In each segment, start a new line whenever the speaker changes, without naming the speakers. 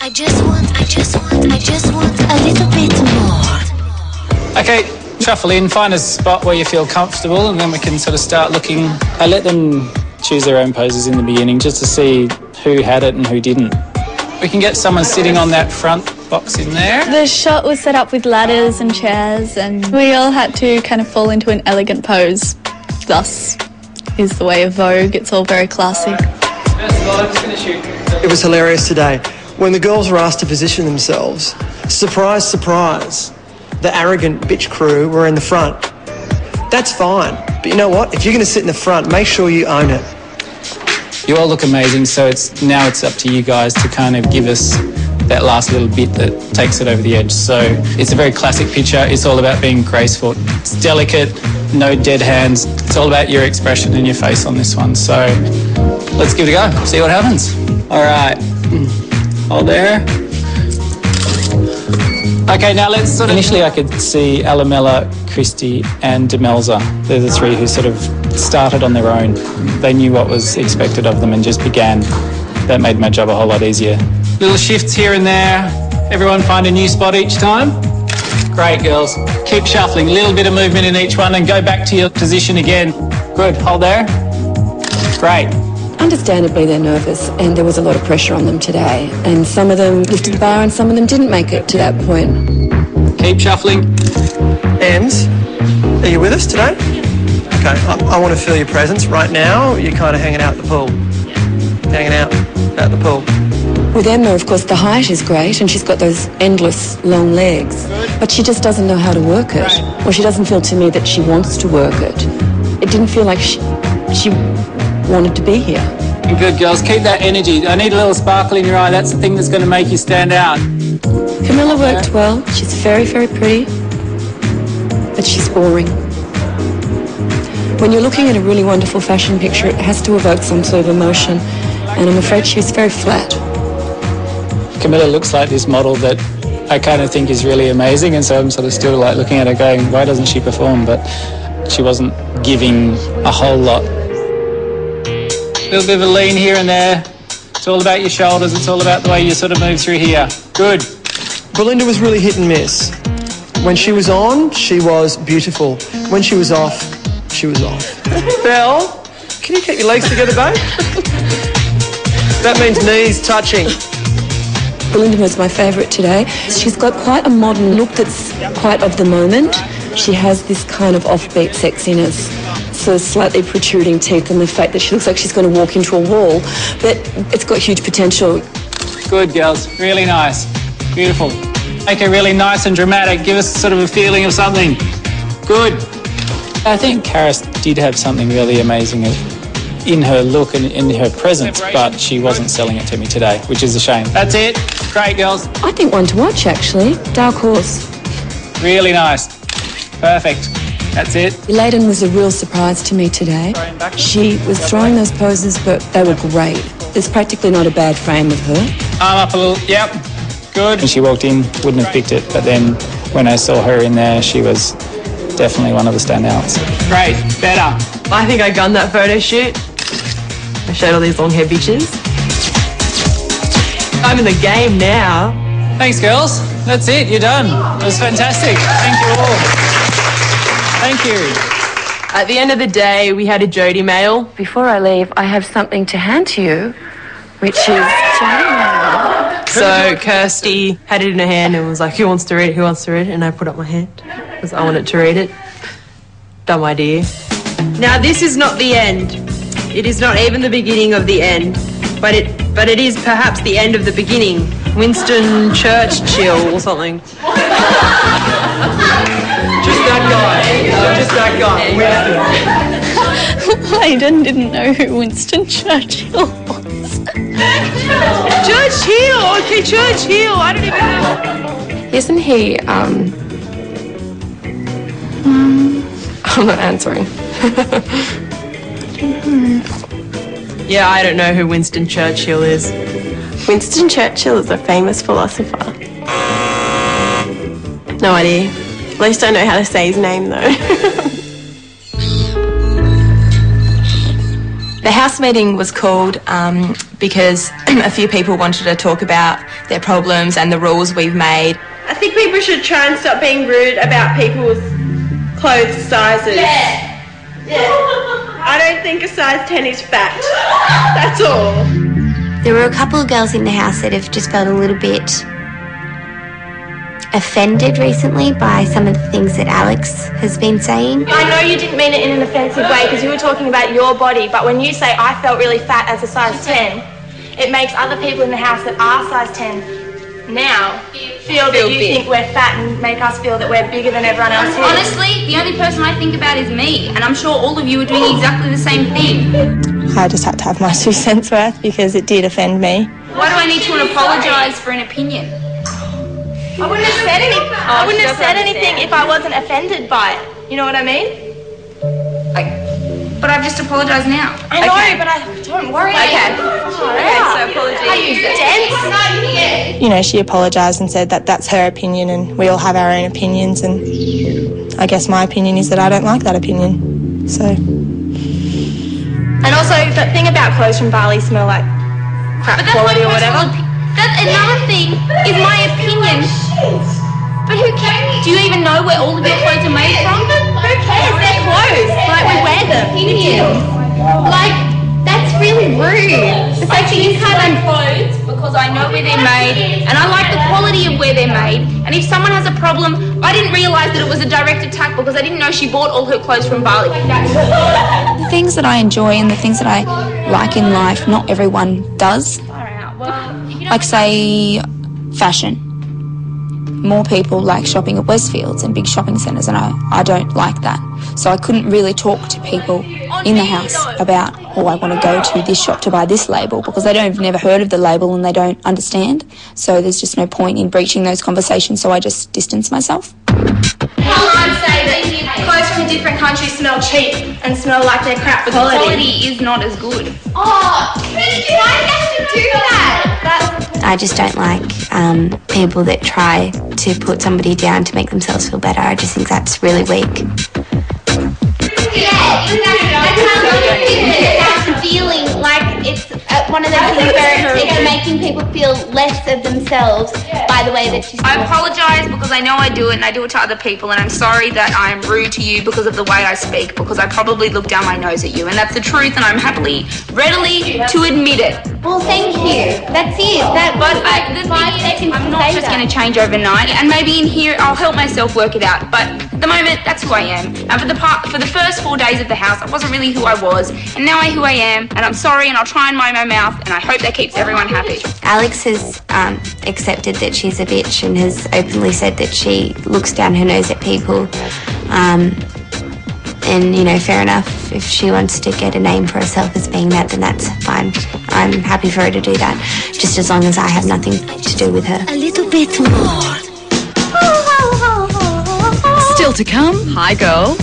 I just want a little bit more.
Okay, shuffle in, find a spot where you feel comfortable, and then we can sort of start looking. I let them choose their own poses in the beginning just to see who had it and who didn't. We can get someone sitting on that front box in there.
The shot was set up with ladders and chairs, and we all had to kind of fall into an elegant pose. Thus is the way of Vogue. It's all very classy.
First of all, I'm just going to shoot.
It was hilarious today. When the girls were asked to position themselves, surprise, surprise, the arrogant bitch crew were in the front. That's fine, but you know what? If you're going to sit in the front, make sure you own it.
You all look amazing, so now it's up to you guys to kind of give us that last little bit that takes it over the edge. So it's a very classic picture. It's all about being graceful. It's delicate, no dead hands. It's all about your expression and your face on this one. So let's give it a go, see what happens. All right, hold there. Okay, now let's sort of... Initially I could see Alamella, Christy and Demelza. They're the three who sort of started on their own. They knew what was expected of them and just began. That made my job a whole lot easier. Little shifts here and there. Everyone find a new spot each time. Great, girls. Keep shuffling. A little bit of movement in each one and go back to your position again. Good, hold there. Great.
Understandably, they're nervous and there was a lot of pressure on them today. And some of them lifted the bar and some of them didn't make it to that point.
Keep shuffling.
Ems, are you with us today? Okay, I want to feel your presence right now. You're kind of hanging out at the pool. Hanging out at the pool.
With Emma, of course, the height is great and she's got those endless long legs. But she just doesn't know how to work it. Or she doesn't feel to me that she wants to work it. It didn't feel like she wanted to be here.
Good, girls. Keep that energy. I need a little sparkle in your eye. That's the thing that's going to make you stand out.
Camilla worked well. She's very, very pretty. But she's boring. When you're looking at a really wonderful fashion picture, it has to evoke some sort of emotion. And I'm afraid she was very flat.
Camilla looks like this model that I kind of think is really amazing, and so I'm sort of still like looking at her going, why doesn't she perform? But she wasn't giving a whole lot. A little bit of a lean here and there. It's all about your shoulders. It's all about the way you sort of move through here. Good.
Belinda was really hit and miss. When she was on, she was beautiful. When she was off, she was off. Belle, can you keep your legs together, babe? That means knees touching.
Belinda was my favourite today. She's got quite a modern look that's quite of the moment. She has this kind of offbeat sexiness. So slightly protruding teeth and the fact that she looks like she's going to walk into a wall. But it's got huge potential.
Good, girls. Really nice. Beautiful. Make it really nice and dramatic. Give us sort of a feeling of something. Good. I think Karis did have something really amazing in her look and in her presence, but she wasn't selling it to me today, which is a shame. That's it. Great, girls.
I think one to watch, actually. Dark Horse.
Really nice. Perfect. That's it.
Layden was a real surprise to me today. She was throwing those poses, but they were great. There's practically not a bad frame of her.
Arm up a little. Yep. Good. When she walked in, wouldn't have picked it, but then when I saw her in there, she was definitely one of the standouts. Great. Better.
I think I gunned that photo shoot. I showed all these long hair bitches. I'm in the game now.
Thanks, girls. That's it. You're done. It was fantastic. Thank you all. Thank you.
At the end of the day, we had a Jody mail.
Before I leave, I have something to hand to you, which is Jody mail.
So Kirsty had it in her hand and was like, who wants to read it, who wants to read it? And I put up my hand because I wanted to read it. Dumb idea. Now, this is not the end. It is not even the beginning of the end, but it is perhaps the end of the beginning. Winston Churchill or something.
Just that guy, Winston.
Hayden didn't know who Winston Churchill was.
Churchill! Okay, Churchill. I don't even know.
Isn't he, I'm not answering.
Yeah, I don't know who Winston Churchill is.
Winston Churchill is a famous philosopher. No idea. At least I know how to say his name, though.
The house meeting was called because a few people wanted to talk about their problems and the rules we've made.
I think people should try and stop being rude about people's clothes sizes. Yeah. I don't think a size 10 is fat. That's all.
There were a couple of girls in the house that have just felt a little bit offended recently by some of the things that Alex has been saying.
I know you didn't mean it in an offensive way because you were talking about your body, but when you say I felt really fat as a size 10, it makes other people in the house that are size 10 now feel that you think we're fat and make us feel that we're bigger than everyone else here.
Honestly, the only person I think about is me, and I'm sure all of you are doing exactly the same thing.
I just had to have my 2 cents worth because it did offend me.
Why do I need to apologise for an opinion?
I wouldn't have said anything. I wouldn't have said anything if I wasn't offended by it. You know what I mean?
But I've just apologised now.
I know, but don't worry.
Okay.
So apologies. You know, she apologised and said that that's her opinion and we all have our own opinions, and I guess my opinion is that I don't like that opinion. So. And also, the thing about clothes from Bali smell like crap quality or whatever.
That's another thing, is my opinion. But who cares? Do you even know where all of your clothes are made from?
Who cares? They're clothes. Like, we wear them.
Like, that's really rude. The fact that you can't own clothes because I know where they're made and I like the quality of where they're made. And if someone has a problem, I didn't realise that it was a direct attack because I didn't know she bought all her clothes from Bali.
The things that I enjoy and the things that I like in life, not everyone does. Like, say, fashion. More people like shopping at Westfields and big shopping centres, and I don't like that. So I couldn't really talk to people in the house about, oh, I want to go to this shop to buy this label, because they've never heard of the label and they don't understand. So there's just no point in breaching those conversations, so I just distance myself.
I'd say that clothes from different countries smell cheap and smell like they're crap quality.
The quality is not as good.
Oh, why do you have to do that?
I just don't like people that try to put somebody down to make themselves feel better. I just think that's really weak.
Yeah, that's feeling like it's one of those things where it's making people feel less of themselves by the way that she's. I apologise because I know I do it and I do it to other people, and I'm sorry that I'm rude to you because of the way I speak, because I probably look down my nose at you, and that's the truth, and I'm readily to admit it.
Well, thank you. That's it.
I'm not just going to change overnight, and maybe in here I'll help myself work it out, but at the moment that's who I am. And for the first 4 days of the house I wasn't really who I was, and now I'm who I am, and I'm sorry, and I'll try and mind my mouth, and I hope that keeps everyone happy.
Alex has accepted that she's a bitch and has openly said that she looks down her nose at people. And, you know, fair enough. If she wants to get a name for herself as being that, then that's fine. I'm happy for her to do that, just as long as I have nothing to do with her. A little bit more.
Still to come, hi girls.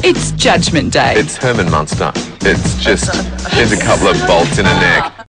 It's Judgment Day.
It's Herman Munster. It's just, here's a couple of bolts in a neck.